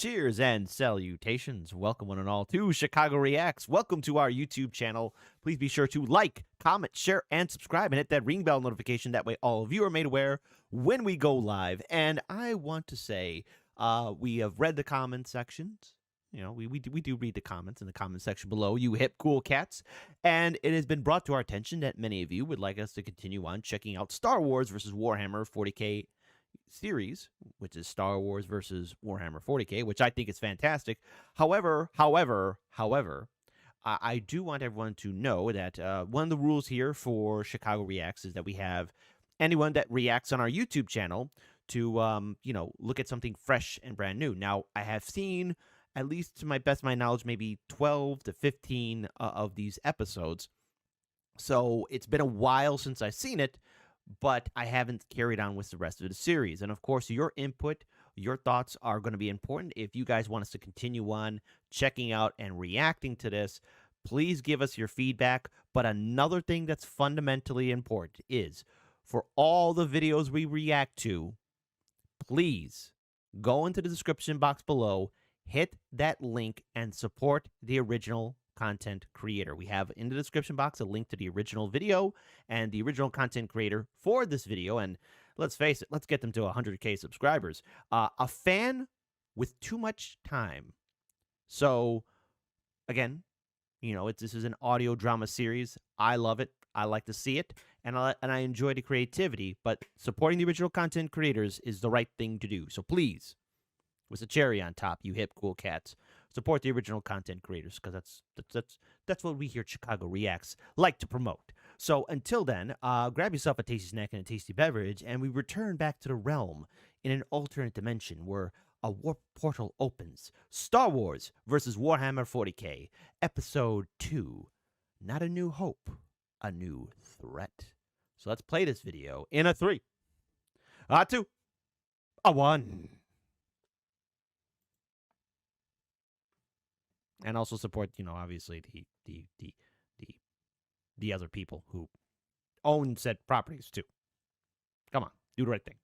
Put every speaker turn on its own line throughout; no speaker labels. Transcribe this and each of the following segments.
cheers, and salutations. Welcome one and all to Chicago Reacts. Welcome to our YouTube channel. Please be sure to like, comment, share, and subscribe, and hit that ring bell notification. That way all of you are made aware when we go live. And I want to say we have read the comment sections. You know, we do read the comments in the comment section below, you hip cool cats. And it has been brought to our attention that many of you would like us to continue on checking out Star Wars versus Warhammer 40K series, which is Star Wars versus Warhammer 40K, which I think is fantastic. However, I do want everyone to know that one of the rules here for Chicago Reacts is that we have anyone that reacts on our YouTube channel to, look at something fresh and brand new. Now, I have seen, at least to my best of my knowledge, maybe 12 to 15 of these episodes. So it's been a while since I've seen it, but I haven't carried on with the rest of the series. And of course, your input, your thoughts are going to be important. If you guys want us to continue on checking out and reacting to this, please give us your feedback. But another thing that's fundamentally important is for all the videos we react to, please go into the description box below, hit that link, and support the original content creator. We have in the description box a link to the original video and the original content creator for this video. And let's face it, let's get them to 100K subscribers. A fan with too much time. So again, this is an audio drama series. I love it. I like to see it, and I enjoy the creativity. But supporting the original content creators is the right thing to do. So please, with a cherry on top, you hip cool cats, support the original content creators, because that's what we here at Chicago Reacts like to promote. So until then, grab yourself a tasty snack and a tasty beverage, and we return back to the realm in an alternate dimension where a warp portal opens. Star Wars versus Warhammer 40K, Episode 2. Not a new hope, a new threat. So let's play this video in a 3, a 2, a 1. And also support, obviously the other people who own said properties too. Come on, do the right thing.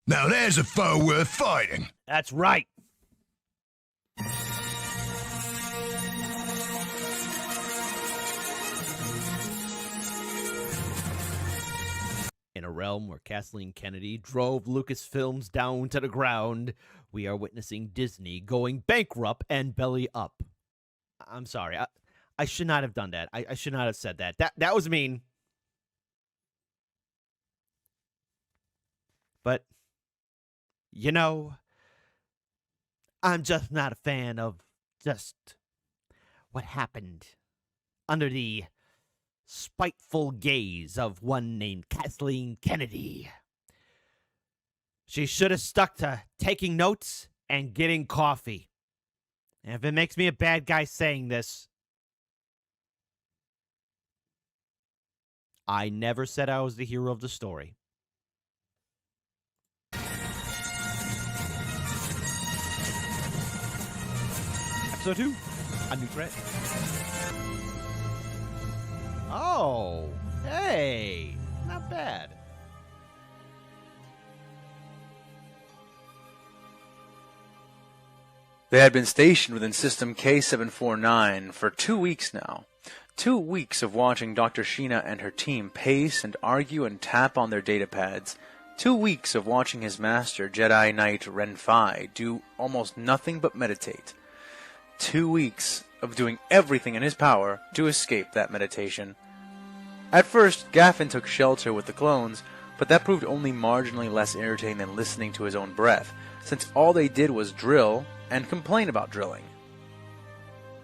Now there's a foe worth fighting.
That's right. In a realm where Kathleen Kennedy drove Lucasfilms down to the ground, we are witnessing Disney going bankrupt and belly up. I'm sorry. I should not have done that. I should not have said that. That was mean. But, I'm just not a fan of just what happened under the spiteful gaze of one named Kathleen Kennedy. She should have stuck to taking notes and getting coffee. And if it makes me a bad guy saying this, I never said I was the hero of the story. Episode 2, a new threat. Oh, hey, not bad.
They had been stationed within System K749 for 2 weeks now. 2 weeks of watching Dr. Sheena and her team pace and argue and tap on their datapads. 2 weeks of watching his master, Jedi Knight Ren-Fi, do almost nothing but meditate. 2 weeks of doing everything in his power to escape that meditation. At first, Gaffin took shelter with the clones, but that proved only marginally less irritating than listening to his own breath, since all they did was drill and complain about drilling.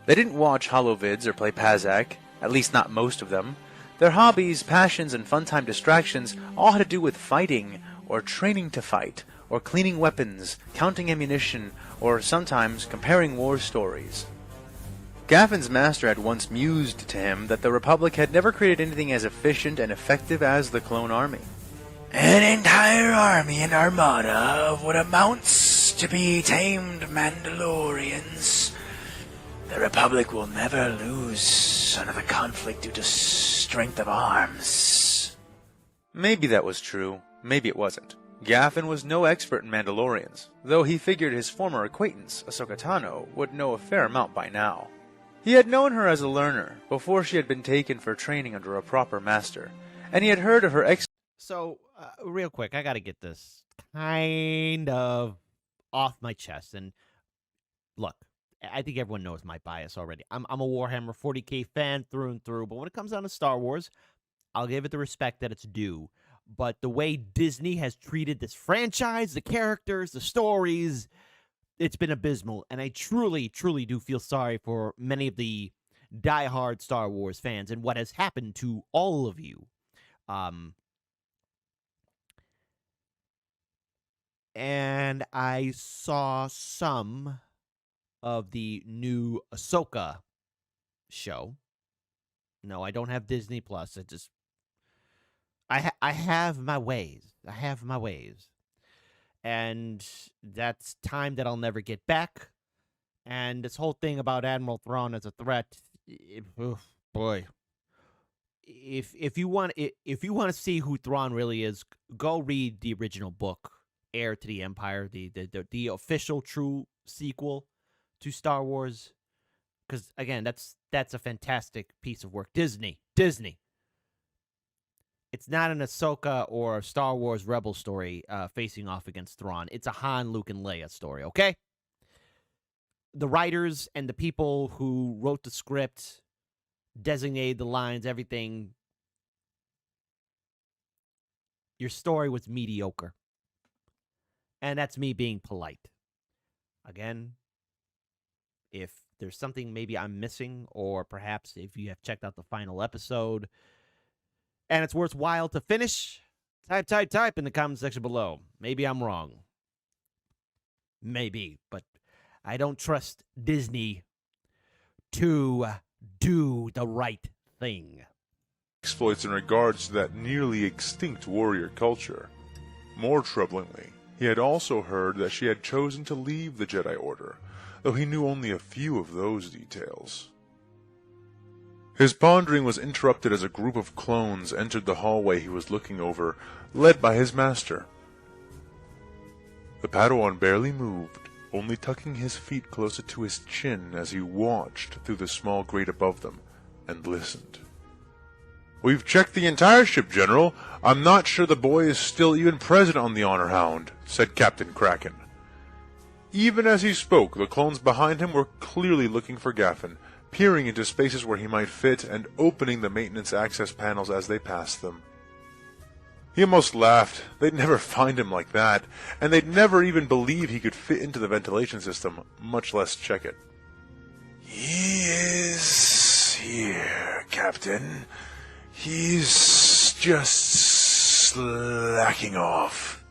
They didn't watch holovids or play Pazak, at least not most of them. Their hobbies, passions, and fun-time distractions all had to do with fighting, or training to fight, or cleaning weapons, counting ammunition, or sometimes comparing war stories. Gaffin's master had once mused to him that the Republic had never created anything as efficient and effective as the clone army.
An entire army and armada of what amounts to be tamed Mandalorians. The Republic will never lose another conflict due to strength of arms.
Maybe that was true, maybe it wasn't. Gaffin was no expert in Mandalorians, though he figured his former acquaintance, Ahsoka Tano, would know a fair amount by now. He had known her as a learner, before she had been taken for training under a proper master, and he had heard of her
So, real quick, I got to get this kind of off my chest. And look, I think everyone knows my bias already. I'm a Warhammer 40K fan through and through, but when it comes down to Star Wars, I'll give it the respect that it's due. But the way Disney has treated this franchise, the characters, the stories, it's been abysmal. And I truly, truly do feel sorry for many of the diehard Star Wars fans and what has happened to all of you. And I saw some of the new Ahsoka show. No, I don't have Disney Plus. I have my ways. I have my ways. And that's time that I'll never get back. And this whole thing about Admiral Thrawn as a threat, boy. If you want to see who Thrawn really is, go read the original book, Heir to the Empire, the official true sequel to Star Wars. Because again, that's a fantastic piece of work. Disney. It's not an Ahsoka or a Star Wars Rebel story facing off against Thrawn. It's a Han, Luke, and Leia story, okay? The writers and the people who wrote the script, designated the lines, everything. Your story was mediocre. And that's me being polite. Again, if there's something maybe I'm missing, or perhaps if you have checked out the final episode and it's worthwhile to finish, type in the comment section below. Maybe I'm wrong. Maybe, but I don't trust Disney to do the right thing.
Exploits in regards to that nearly extinct warrior culture. More troublingly, he had also heard that she had chosen to leave the Jedi Order, though he knew only a few of those details. His pondering was interrupted as a group of clones entered the hallway he was looking over, led by his master. The Padawan barely moved, only tucking his feet closer to his chin as he watched through the small grate above them and listened. "We've checked the entire ship, General. I'm not sure the boy is still even present on the Honor Hound," said Captain Kraken. Even as he spoke, the clones behind him were clearly looking for Gaffin, peering into spaces where he might fit and opening the maintenance access panels as they passed them. He almost laughed. They'd never find him like that, and they'd never even believe he could fit into the ventilation system, much less check it.
He is here, Captain. He's just slacking off,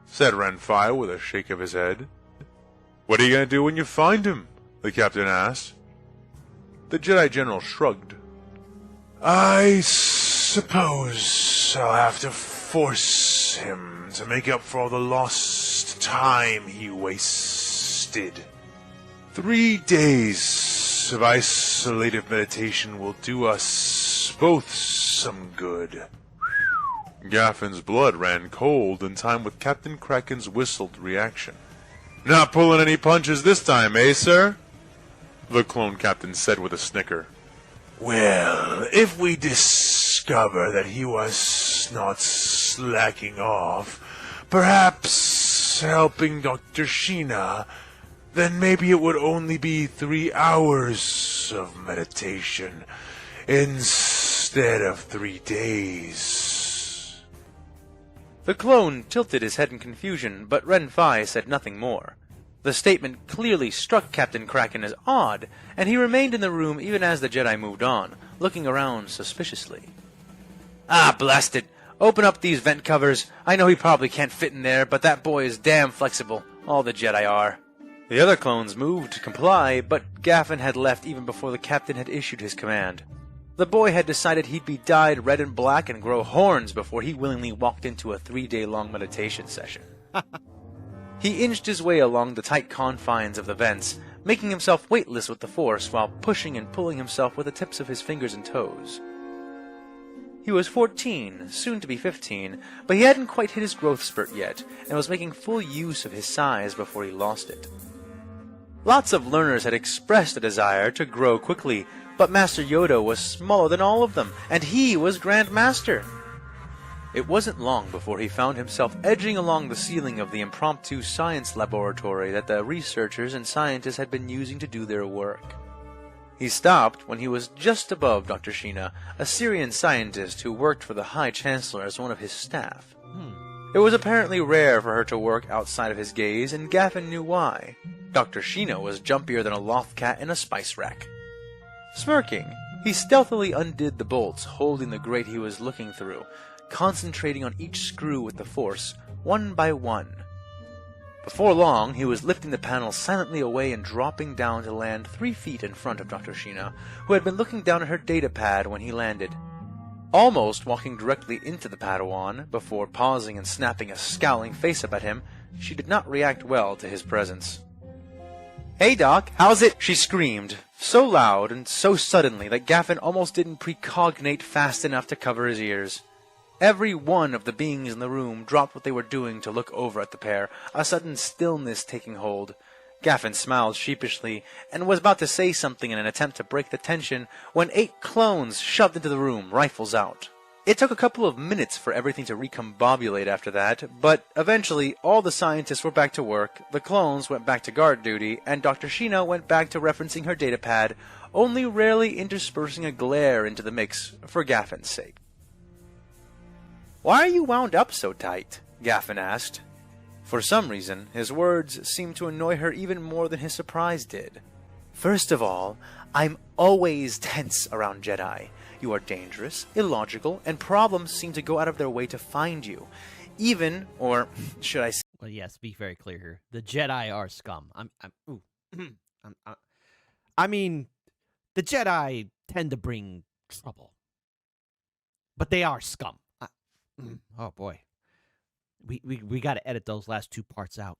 said Renfire with a shake of his head. "What are you going to do when you find him?" the captain asked. The Jedi General shrugged.
"I suppose I'll have to force him to make up for all the lost time he wasted. 3 days of isolative meditation will do us both some good."
Gaffin's blood ran cold in time with Captain Kraken's whistled reaction. "Not pulling any punches this time, eh, sir?" the clone captain said with a snicker.
"Well, if we discover that he was not slacking off, perhaps helping Dr. Sheena, then maybe it would only be 3 hours of meditation instead of 3 days.
The clone tilted his head in confusion, but Renfai said nothing more. The statement clearly struck Captain Kraken as odd, and he remained in the room even as the Jedi moved on, looking around suspiciously. "Ah, blast it! Open up these vent covers. I know he probably can't fit in there, but that boy is damn flexible. All the Jedi are." The other clones moved to comply, but Gaffin had left even before the captain had issued his command. The boy had decided he'd be dyed red and black and grow horns before he willingly walked into a 3-day-long meditation session. He inched his way along the tight confines of the vents, making himself weightless with the Force while pushing and pulling himself with the tips of his fingers and toes. He was 14, soon to be 15, but he hadn't quite hit his growth spurt yet, and was making full use of his size before he lost it. Lots of learners had expressed a desire to grow quickly, but Master Yoda was smaller than all of them, and he was Grand Master. It wasn't long before he found himself edging along the ceiling of the impromptu science laboratory that the researchers and scientists had been using to do their work. He stopped when he was just above Dr. Sheena, a Syrian scientist who worked for the High Chancellor as one of his staff. It was apparently rare for her to work outside of his gaze, and Gaffin knew why. Dr. Sheena was jumpier than a loft cat in a spice rack. Smirking, he stealthily undid the bolts holding the grate he was looking through, concentrating on each screw with the force, one by one. Before long, he was lifting the panel silently away and dropping down to land 3 feet in front of Dr. Sheena, who had been looking down at her datapad when he landed. Almost walking directly into the Padawan, before pausing and snapping a scowling face up at him, she did not react well to his presence. "Hey, Doc, how's it?" she screamed, so loud and so suddenly that Gaffin almost didn't precognate fast enough to cover his ears. Every one of the beings in the room dropped what they were doing to look over at the pair, a sudden stillness taking hold. Gaffin smiled sheepishly, and was about to say something in an attempt to break the tension, when 8 clones shoved into the room, rifles out. It took a couple of minutes for everything to recombobulate after that, but eventually all the scientists were back to work, the clones went back to guard duty, and Dr. Sheena went back to referencing her datapad, only rarely interspersing a glare into the mix for Gaffin's sake. "Why are you wound up so tight?" Gaffin asked. For some reason, his words seemed to annoy her even more than his surprise did. "First of all, I'm always tense around Jedi. You are dangerous, illogical, and problems seem to go out of their way to find you. Even, or should I say..."
Well, yes, be very clear here. The Jedi are scum. I mean, the Jedi tend to bring trouble, but they are scum. Oh boy, we got to edit those last 2 parts out.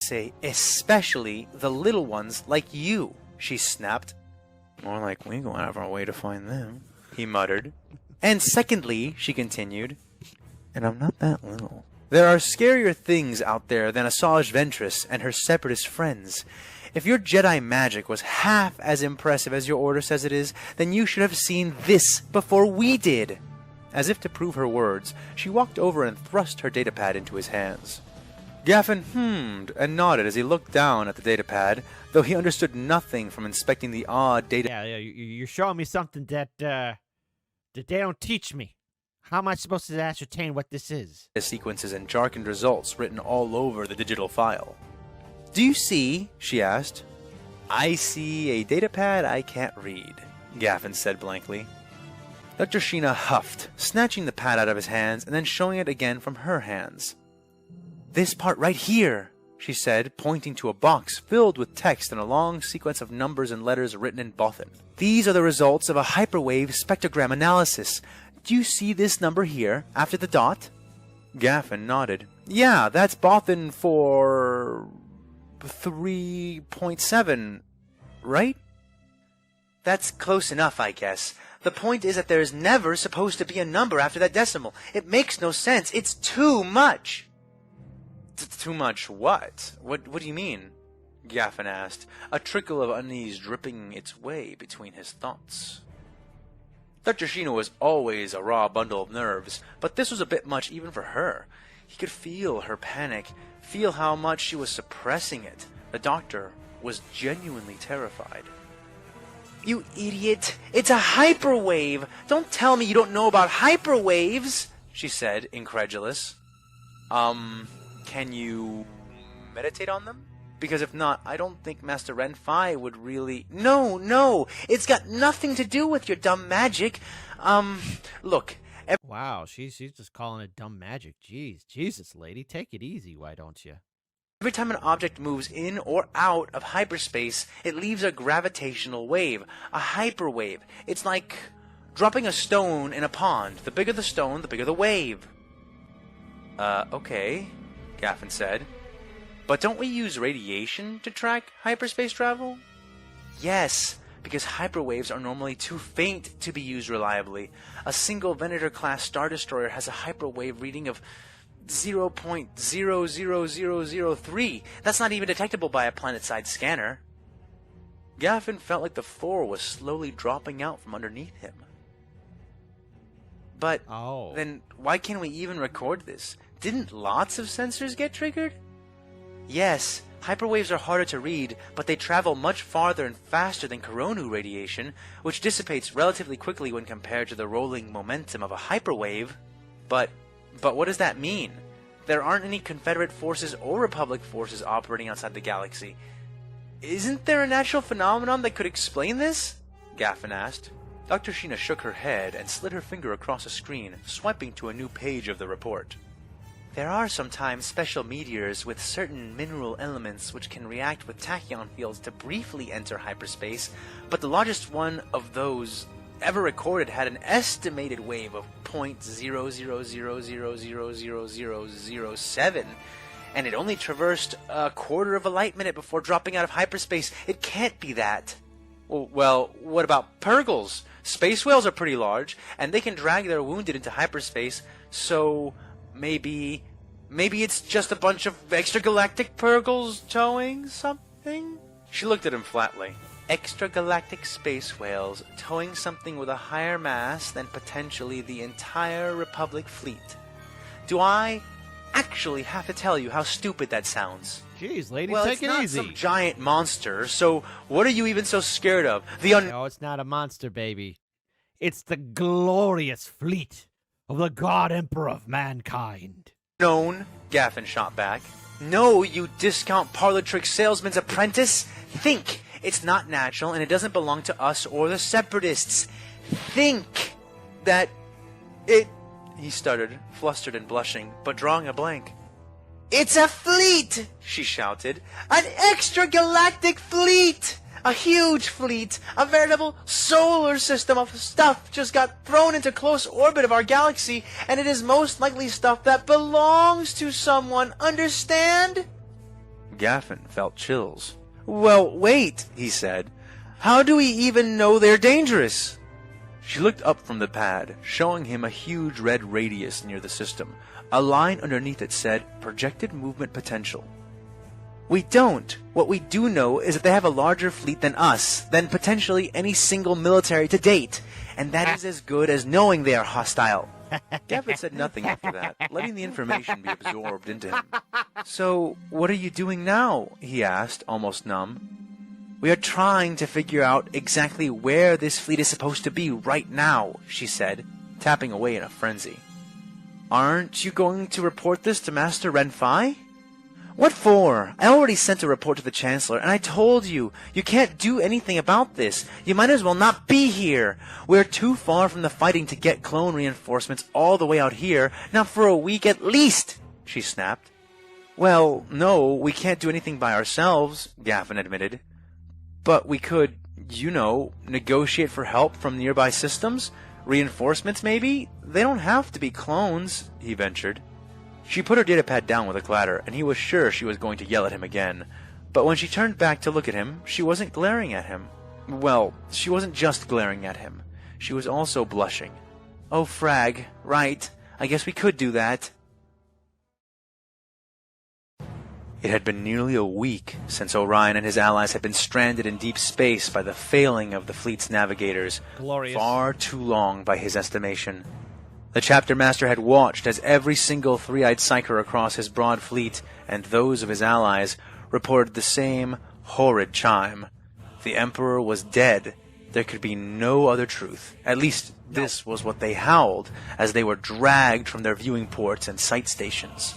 "Say, especially the little ones like you," she snapped. "More like we go out of our way to find them," he muttered. "And secondly," she continued, "and I'm not that little. There are scarier things out there than Asajj Ventress and her separatist friends. If your Jedi magic was half as impressive as your order says it is, then you should have seen this before we did." As if to prove her words, she walked over and thrust her datapad into his hands. Gaffin hummed and nodded as he looked down at the datapad, though he understood nothing from inspecting the odd data.
Yeah, you're showing me something that they don't teach me. How am I supposed to ascertain what this is?
Sequences and jargoned results written all over the digital file. "Do you see?" she asked. "I see a datapad I can't read," Gaffin said blankly. Dr. Sheena huffed, snatching the pad out of his hands and then showing it again from her hands. "This part right here," she said, pointing to a box filled with text and a long sequence of numbers and letters written in Bothan. "These are the results of a hyperwave spectrogram analysis. Do you see this number here, after the dot?" Gaffin nodded. "Yeah, that's Bothan for 3.7, right?" "That's close enough, I guess. The point is that there is never supposed to be a number after that decimal. It makes no sense. It's too much." "Too much what? What do you mean?" Gaffin asked, a trickle of unease dripping its way between his thoughts. Dr. Sheena was always a raw bundle of nerves, but this was a bit much even for her. He could feel her panic, feel how much she was suppressing it. The doctor was genuinely terrified. "You idiot! It's a hyperwave! Don't tell me you don't know about hyperwaves!" she said, incredulous. Can you meditate on them? Because if not, I don't think Master Ren'Phi would really... No! It's got nothing to do with your dumb magic. Look...
Wow, she's just calling it dumb magic. Jeez, Jesus, lady, take it easy, why don't you?
Every time an object moves in or out of hyperspace, it leaves a gravitational wave, a hyperwave. It's like dropping a stone in a pond. The bigger the stone, the bigger the wave. Okay, Gaffin said. But don't we use radiation to track hyperspace travel? Yes,
because hyperwaves are normally too faint to be used reliably. A single Venator-class Star Destroyer has a hyperwave reading of 0.00003. That's not even detectable by a planet-side scanner. Gaffin felt like the floor was slowly dropping out from underneath him. But then why can't we even record this? Didn't lots of sensors get triggered? Yes, hyperwaves are harder to read, but they travel much farther and faster than Coronu radiation, which dissipates relatively quickly when compared to the rolling momentum of a hyperwave. But what does that mean? There aren't any Confederate forces or Republic forces operating outside the galaxy. Isn't there a natural phenomenon that could explain this? Gaffin asked. Dr. Sheena shook her head and slid her finger across a screen, swiping to a new page of the report. There are sometimes special meteors with certain mineral elements which can react with tachyon fields to briefly enter hyperspace, but the largest one of those ever recorded had an estimated wave of 0.000000007, and it only traversed a quarter of a light minute before dropping out of hyperspace. It can't be that. Well, what about Purgles? Space whales are pretty large, and they can drag their wounded into hyperspace, so maybe it's just a bunch of extragalactic Purgles towing something? She looked at him flatly. Extragalactic space whales towing something with a higher mass than potentially the entire Republic fleet. Do I actually have to tell you how stupid that sounds?
Jeez, lady,
Well,
take
it's
it
not
easy.
some giant monster, so what are you even so scared of? The
No, it's not a monster, baby. It's the glorious fleet of the God Emperor of mankind.
unknown, Gaffin shot back. No, you discount parlor trick salesman's apprentice. Think. It's not natural, and it doesn't belong to us or the Separatists. Think that it... He stuttered, flustered and blushing, but drawing a blank. It's a fleet! She shouted. An extragalactic fleet! A huge fleet! A veritable solar system of stuff just got thrown into close orbit of our galaxy, and it is most likely stuff that belongs to someone, understand? Gaffin felt chills. Well, wait, he said. How do we even know they're dangerous? She looked up from the pad, showing him a huge red radius near the system. A line underneath it said, Projected Movement Potential. We don't. What we do know is that they have a larger fleet than us, than potentially any single military to date, and that is as good as knowing they are hostile. Gaffin said nothing after that, letting the information be absorbed into him. So, what are you doing now? He asked, almost numb. We are trying to figure out exactly where this fleet is supposed to be right now, she said, tapping away in a frenzy. Aren't you going to report this to Master Renfai? What for? I already sent a report to the Chancellor, and I told you, you can't do anything about this. You might as well not be here. We're too far from the fighting to get clone reinforcements all the way out here, not for a week at least, she snapped. Well, no, we can't do anything by ourselves, Gaffin admitted. But we could, negotiate for help from nearby systems? Reinforcements, maybe? They don't have to be clones, he ventured. She put her datapad down with a clatter, and he was sure she was going to yell at him again. But when she turned back to look at him, she wasn't glaring at him. Well, she wasn't just glaring at him. She was also blushing. Oh, frag, right. I guess we could do that. It had been nearly a week since Orion and his allies had been stranded in deep space by the failing of the fleet's navigators.
Glorious.
Far too long by his estimation. The chapter master had watched as every single three-eyed psyker across his broad fleet, and those of his allies, reported the same horrid chime. The Emperor was dead. There could be no other truth. At least this was what they howled as they were dragged from their viewing ports and sight stations.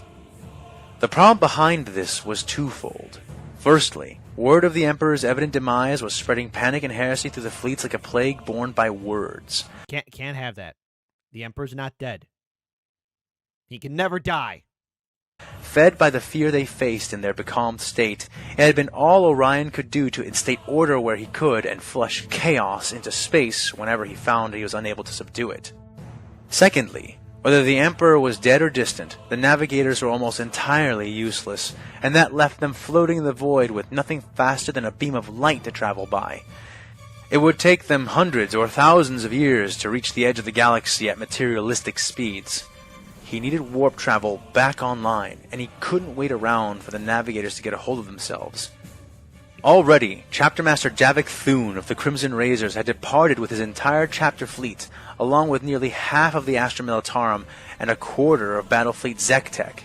The problem behind this was twofold. Firstly, word of the Emperor's evident demise was spreading panic and heresy through the fleets like a plague born by words.
Can't have that. The Emperor's not dead. He can never die.
Fed by the fear they faced in their becalmed state, it had been all Orion could do to instate order where he could and flush chaos into space whenever he found he was unable to subdue it. Secondly, whether the Emperor was dead or distant, the navigators were almost entirely useless, and that left them floating in the void with nothing faster than a beam of light to travel by.
It would take them hundreds or thousands of years to reach the edge of the galaxy at materialistic speeds. He needed warp travel back online, and he couldn't wait around for the navigators to get a hold of themselves. Already, Chapter Master Javik Thune of the Crimson Razors had departed with his entire chapter fleet, along with nearly half of the Astra Militarum and a quarter of Battlefleet Zektek.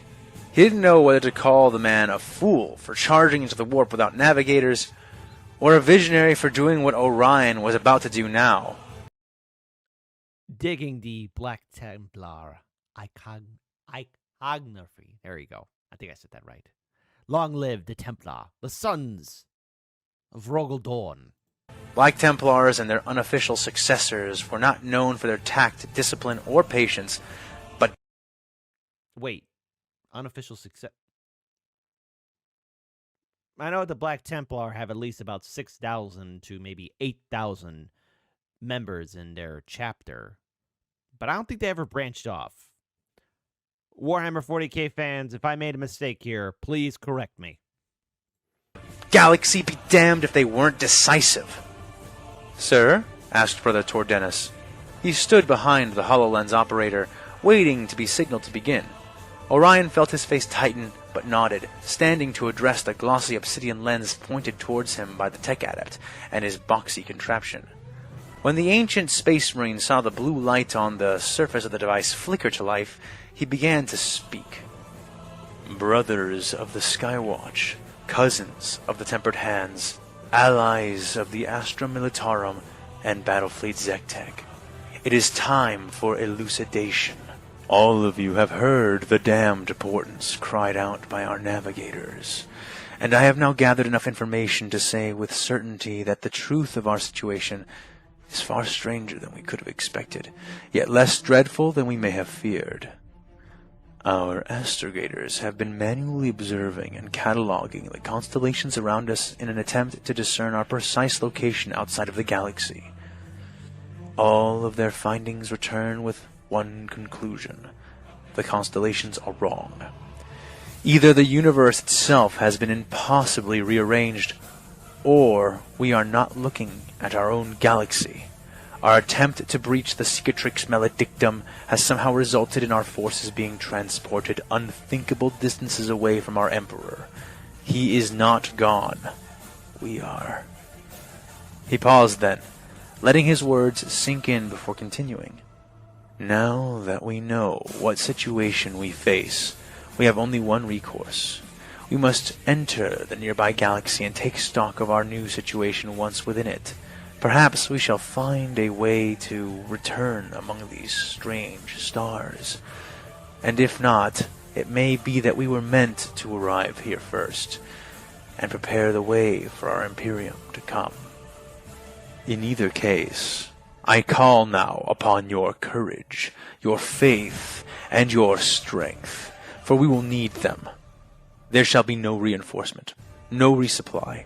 He didn't know whether to call the man a fool for charging into the warp without navigators, or a visionary for doing what Orion was about to do now.
Digging the Black Templar iconography. There you go. I think I said that right. Long live the Templar, the sons of Rogel Dawn.
Black Templars and their unofficial successors were not known for their tact, discipline, or patience, but...
Wait. Unofficial success... I know the Black Templar have at least about 6,000 to maybe 8,000 members in their chapter, but I don't think they ever branched off. Warhammer 40k fans, if I made a mistake here, please correct me.
Galaxy be damned if they weren't decisive. Sir? Asked Brother Tordennis. He stood behind the HoloLens operator, waiting to be signaled to begin. Orion felt his face tighten, but nodded, standing to address the glossy obsidian lens pointed towards him by the tech adept and his boxy contraption. When the ancient space marine saw the blue light on the surface of the device flicker to life, he began to speak. Brothers of the Skywatch, cousins of the Tempered Hands, allies of the Astra Militarum and Battlefleet Zektek, it is time for elucidation. All of you have heard the damned portents cried out by our navigators, and I have now gathered enough information to say with certainty that the truth of our situation is far stranger than we could have expected, yet less dreadful than we may have feared. Our astrogators have been manually observing and cataloging the constellations around us in an attempt to discern our precise location outside of the galaxy. All of their findings return with one conclusion: the constellations are wrong. Either the universe itself has been impossibly rearranged, or we are not looking at our own galaxy. Our attempt to breach the Cicatrix Maledictum has somehow resulted in our forces being transported unthinkable distances away from our Emperor. He is not gone. We are. He paused then, letting his words sink in before continuing. Now that we know what situation we face, we have only one recourse. We must enter the nearby galaxy and take stock of our new situation once within it. Perhaps we shall find a way to return among these strange stars. And if not, it may be that we were meant to arrive here first, and prepare the way for our Imperium to come. In either case, I call now upon your courage, your faith, and your strength, for we will need them. There shall be no reinforcement, no resupply.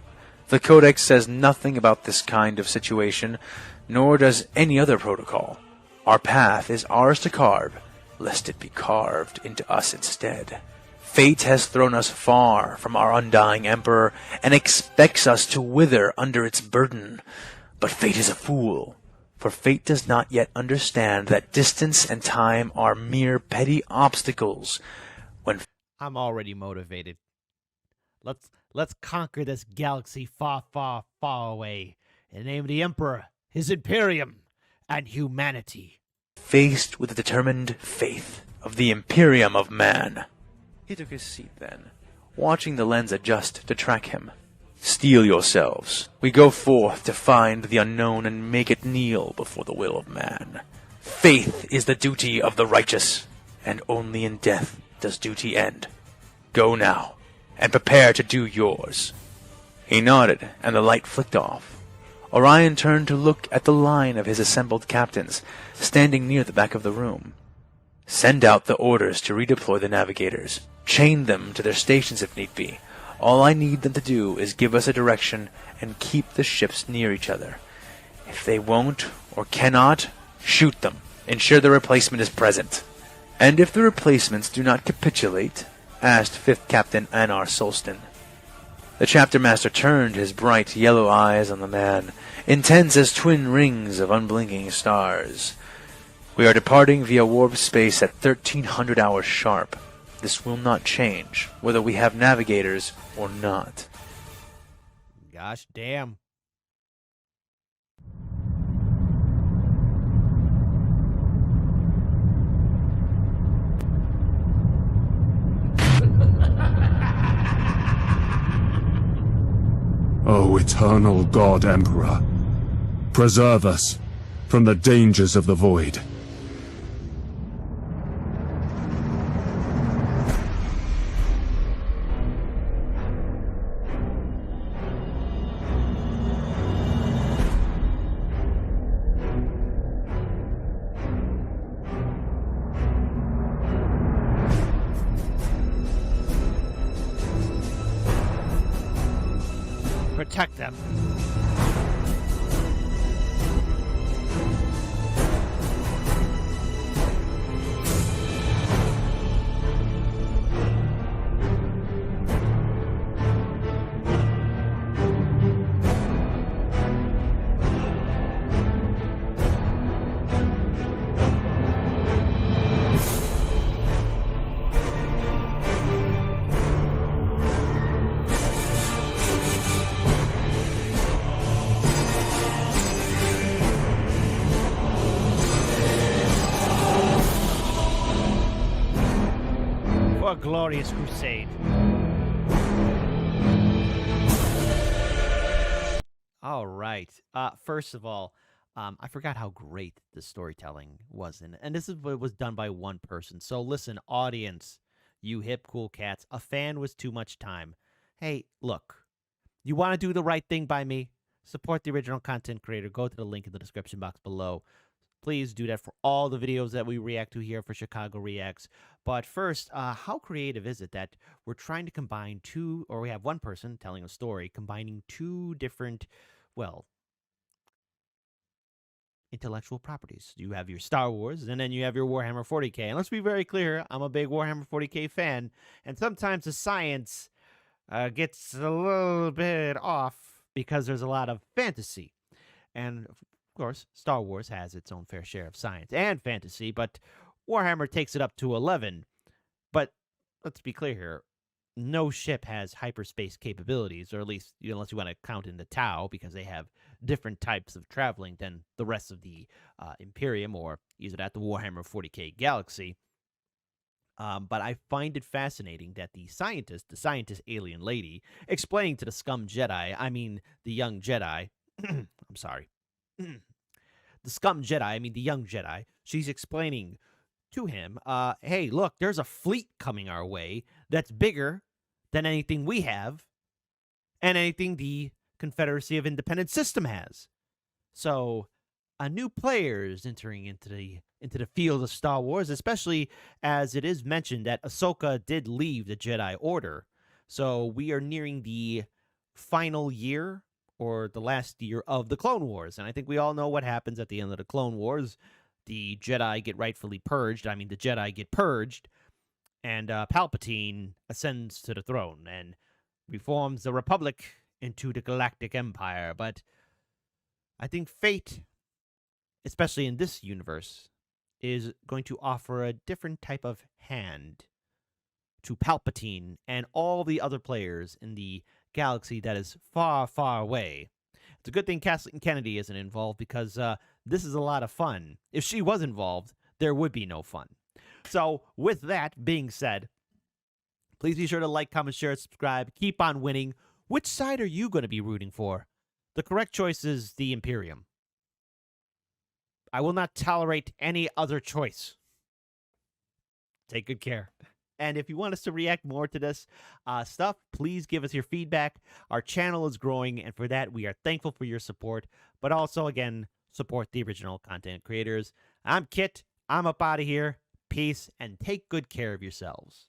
The Codex says nothing about this kind of situation, nor does any other protocol. Our path is ours to carve, lest it be carved into us instead. Fate has thrown us far from our undying Emperor, and expects us to wither under its burden. But fate is a fool, for fate does not yet understand that distance and time are mere petty obstacles.
I'm already motivated. Let's conquer this galaxy far, far, far away in the name of the Emperor, his Imperium, and humanity.
Faced with the determined faith of the Imperium of man. He took his seat then, watching the lens adjust to track him. Steel yourselves. We go forth to find the unknown and make it kneel before the will of man. Faith is the duty of the righteous, and only in death does duty end. Go now, and prepare to do yours. He nodded, and the light flicked off. Orion turned to look at the line of his assembled captains, standing near the back of the room. Send out the orders to redeploy the navigators. Chain them to their stations if need be. All I need them to do is give us a direction and keep the ships near each other. If they won't or cannot, shoot them. Ensure the replacement is present. And if the replacements do not capitulate, asked 5th Captain Anar Solston. The chapter master turned his bright yellow eyes on the man, intense as twin rings of unblinking stars. We are departing via warp space at 1300 hours sharp. This will not change, whether we have navigators or not.
Gosh damn.
O eternal God Emperor, preserve us from the dangers of the void.
Protect them. A glorious crusade. All right. First of all, I forgot how great the storytelling was and this is what was done by one person. So listen, audience, you hip cool cats, a fan was too much time. Hey, look, you want to do the right thing by me? Support the original content creator. Go to the link in the description box below. Please do that for all the videos that we react to here for Chicago Reacts. But first, how creative is it that we're trying to combine two, or we have one person telling a story, combining two different, well, intellectual properties. You have your Star Wars, and then you have your Warhammer 40k. And let's be very clear, I'm a big Warhammer 40k fan, and sometimes the science gets a little bit off because there's a lot of fantasy. And of course, Star Wars has its own fair share of science and fantasy, but Warhammer takes it up to 11. But let's be clear here. No ship has hyperspace capabilities, or at least unless you want to count in the Tau, because they have different types of traveling than the rest of the Imperium, or either at the Warhammer 40k galaxy. But I find it fascinating that the scientist alien lady, explaining to the scum Jedi, I mean the young Jedi, I'm sorry, the scum Jedi, I mean the young Jedi, she's explaining to him, hey, look, there's a fleet coming our way that's bigger than anything we have and anything the Confederacy of Independent System has. So a new player is entering into the field of Star Wars, especially as it is mentioned that Ahsoka did leave the Jedi Order. So we are nearing the final year, or the last year of the Clone Wars. And I think we all know what happens at the end of the Clone Wars. The Jedi get rightfully purged. I mean, the Jedi get purged, and Palpatine ascends to the throne and reforms the Republic into the Galactic Empire. But I think fate, especially in this universe, is going to offer a different type of hand to Palpatine and all the other players in the galaxy that is far, far away. It's a good thing Kathleen Kennedy isn't involved, because this is a lot of fun. If she was involved, there would be no fun. So with that being said, please be sure to like, comment, share, subscribe. Keep on winning. Which side are you going to be rooting for? The correct choice is the Imperium. I will not tolerate any other choice. Take good care. And if you want us to react more to this stuff, please give us your feedback. Our channel is growing, and for that, we are thankful for your support. But also, again, support the original content creators. I'm Kit. I'm up out of here. Peace, and take good care of yourselves.